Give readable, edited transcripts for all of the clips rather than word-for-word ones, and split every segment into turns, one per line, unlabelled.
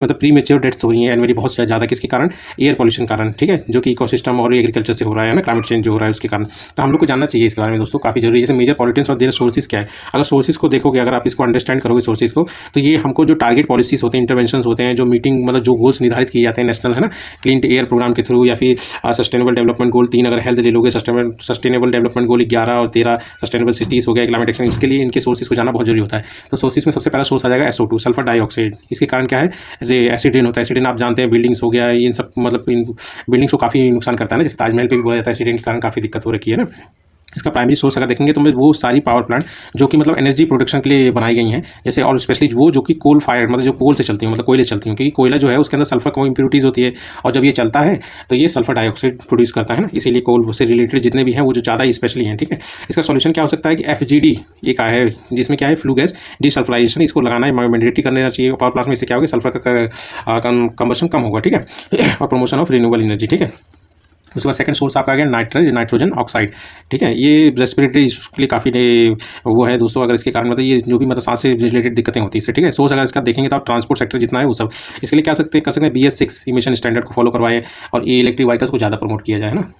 मतलब pre mature deaths हो रही हैं एनुअली बहुत ज़्यादा, किसके कारण? एयर पॉल्यूशन कारण, ठीक है, जो कि इकोसिस्टम और एग्रीकल्चर से हो रहा है ना, क्लाइमेट चेंज जो हो रहा है उसके कारण। तो हम लोग को जानना चाहिए इसके बारे में दोस्तों, काफ़ी जरूरी है। जैसे मेजर पॉल्यूटेंट्स और देयर सोर्सेज क्या है, अगर सोर्सेज को देखोगे, अगर आप इसको अंडरस्टैंड करोगे सोर्सेज को, तो ये हमको जो टारगेट पॉलिसीज होते हैं, इंटरवेंशंस होते हैं, जो मीटिंग मतलब जो गोल्स निर्धारित किए जाते हैं नेशनल, है ना, क्लीन एयर प्रोग्राम के थ्रू, या फिर सस्टेनेबल डेवलपमेंट गोल 3 अगर हेल्थ ले लोगे, सस्टेनेबल डेवलपमेंट गोल 11 और 13 सस्टेनेबल सिटीज़ हो गया, क्लाइमेट एक्शन, इसके लिए इनके सोर्सेज को जानना बहुत जरूरी होता है। तो सोर्सेज में सबसे पहला सोर्स आ जाएगा SO2, सल्फर डाइऑक्साइड। इसके कारण क्या है? एसिड रेन होता है। एसिड रेन आप जानते हैं, बिल्डिंग्स हो गया, इन सब मतलब इन बिल्डिंग्स को काफ़ी नुकसान करता है ना, जैसे ताजमहल पे भी बोला जाता है एसिड रेन के कारण काफ़ी दिक्कत हो रखी है ना। इसका प्राइमरी सोर्स अगर देखेंगे तो वो सारी पावर प्लांट जो कि मतलब एनर्जी प्रोडक्शन के लिए बनाई गई हैं, जैसे और स्पेशली वो जो कि कोल फायर मतलब जो कोल से चलती हैं, मतलब कोयले से चलती हैं, क्योंकि कोयला जो है उसके अंदर सल्फर की इंप्योरिटीज़ होती है, और जब ये चलता है तो ये सल्फर डाइऑक्साइड प्रोड्यूस करता है ना, इसीलिए कोल से रिलेटेड जितने भी हैं वो जो ज़्यादा स्पेशली हैं, ठीक है। इसका सोल्यूशन क्या हो सकता है कि FGD एक है, जिसमें क्या है, फ्लू गैस डिसल्फराइजेशन, इसको लगाना है, मैंडेटरी कर देना चाहिए पावर प्लांट में। इससे क्या होगा, सल्फर का कंबशन कम होगा, ठीक है, और प्रमोशन ऑफ रिन्यूएबल एनर्जी, ठीक है। उसके बाद सेकंड सोर्स आपका आ गया नाइट्रोजन ऑक्साइड, ठीक है। ये रेस्पिरेटरी के लिए काफ़ी वो है दोस्तों, अगर इसके कारण मतलब ये जो भी मतलब सांस से रिलेटेड दिक्कतें होती है इससे, ठीक है। सोर्स अगर इसका देखेंगे तो आप ट्रांसपोर्ट सेक्टर जितना है वो सब, इसके लिए क्या कर सकते हैं BS6 इमिशन स्टैंडर्ड को फॉलो करवाएं, और ये इलेक्ट्रिक व्हीकल्स को ज़्यादा प्रमोट किया जाए, है ना।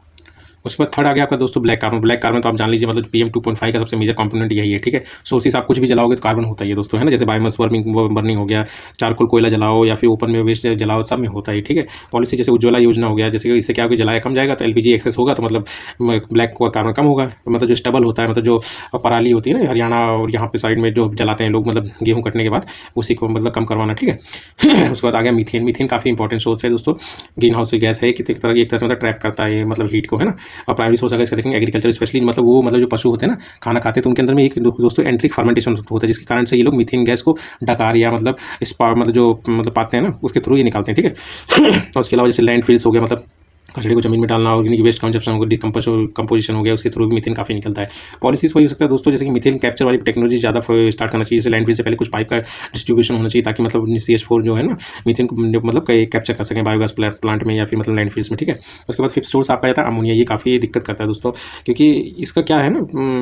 उसके बाद थर्ड आ गया आपका दोस्तों ब्लैक कार्बन। ब्लैक कार्बन तो आप जान लीजिए, मतलब PM 2.5 का सबसे मेजर कंपोनेंट यही है, ठीक है। सोर्सेस आप कुछ भी जलाओगे तो कार्बन होता ही है दोस्तों, है ना, जैसे बायोमास बर्निंग हो गया, चारकोल कोयला जलाओ या फिर ओपन में वेस्ट जलाओ, सब में होता है, ठीक है। पॉलिसी जैसे उज्ज्वला योजना हो गया, जैसे इससे क्या होगा, जलाया कम जाएगा तो LPG एक्सेस होगा, तो मतलब ब्लैक कार्बन कम होगा, मतलब जो स्टेबल होता है, मतलब जो पराली होती है ना हरियाणा और यहाँ पे साइड में जो जलाते हैं लोग, मतलब गेहूँ कटने के बाद, उसी को मतलब कम करवाना, ठीक है। उसके बाद आ गया मीथेन। मीथेन काफ़ी इंपॉर्टेंट सोर्स है दोस्तों, ग्रीन हाउस गैस है, एक तरह से मतलब ट्रैप करता है मतलब हीट को, है ना। और प्राइमरी सोर्स अगर देखेंगे एग्रीकल्चर स्पेशली, मतलब वो मतलब जो पशु होते हैं ना खाना खाते हैं, तो उनके अंदर में एक दोस्तों एंट्रिक फर्मेंटेशन होता है, जिसके कारण से ये लोग मीथेन गैस को डकार या मतलब मतलब जो मतलब पाते हैं ना उसके थ्रू ये निकालते हैं, ठीक है। और उसके अलावा जैसे लैंड फिल्स हो गया, मतलब कचड़े को जमीन में डालना, ऑर्गेनिक वेस्ट कंजप्शन हो गया, कंपोजिशन हो गया, उसके थ्रू भी मीथेन काफ़ी निकलता है। पॉलिसीज वही हो सकता है दोस्तों, जैसे कि मीथेन कैप्चर वाली टेक्नोलॉजी ज़्यादा स्टार्ट करना चाहिए, जैसे लैंडफिल से पहले कुछ पाइप का डिस्ट्रीब्यूशन होना चाहिए, ताकि मतलब CH4 जो है ना मीथेन को मतलब कैप्चर कर सकें बायोगैस प्लांट में या फिर मतलब लैंडफिल्स में, ठीक है। उसके बाद फिफ्थ सोर्स आपका आता है अमोनिया। ये काफ़ी दिक्कत करता है दोस्तों, क्योंकि इसका क्या है ना,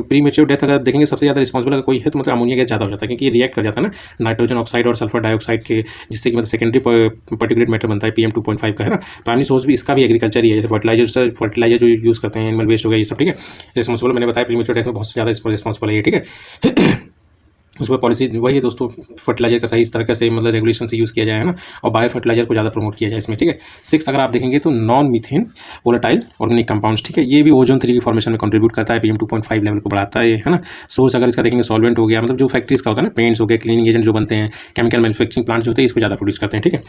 प्री मेच्योर डेथ अगर देखेंगे सबसे ज़्यादा रिस्पॉन्सिबल अगर कोई है तो मतलब अमोनिया गैस ज़्यादा हो जाता है, क्योंकि रिएक्ट कर जाता है ना नाइट्रोजन ऑक्साइड और सल्फर डाइऑक्साइड के, जिससे कि मतलब सेकेंडरी पर्टिकुलेट मैटर बनता है PM 2.5 का, है ना। प्राइमरी सोर्स भी इसका भी एग्रीकल्चर ही है, जैसे फर्टिलाइजर जो यूज़ करते हैं, एनिमल वेस्ट हो गया, ये सब, ठीक है। रिस्पॉन्सिबल मैंने बताया प्रीमेच्योर डेथ में बहुत ज़्यादा रिस्पॉन्सिबल है ये, ठीक है। उसमें पॉलिसी वही है दोस्तों, फर्टिलाइजर का सही इस तरह से मतलब रेगुलेशन से यूज़ किया जाए, है ना, और बायो फर्टिलाइजर को ज़्यादा प्रमोट किया जाए इसमें, ठीक है। सिक्स अगर आप देखेंगे तो non methane volatile organic compounds, ठीक है। ये भी ओजोन 3 की फॉर्मेशन में कंट्रीब्यूट करता है, PM 2.5 लेवल को बढ़ाता है ना। सोर्स अगर इसका देखेंगे सॉल्वेंट हो गया, मतलब जो फैक्ट्रीज का होता है ना, पेंट्स हो गए, क्लीनिंग एजेंट जो बनते हैं, केमिकल मैन्युफैक्चरिंग प्लांट जो होते हैं इसको ज़्यादा प्रोड्यूस करते हैं, ठीक है।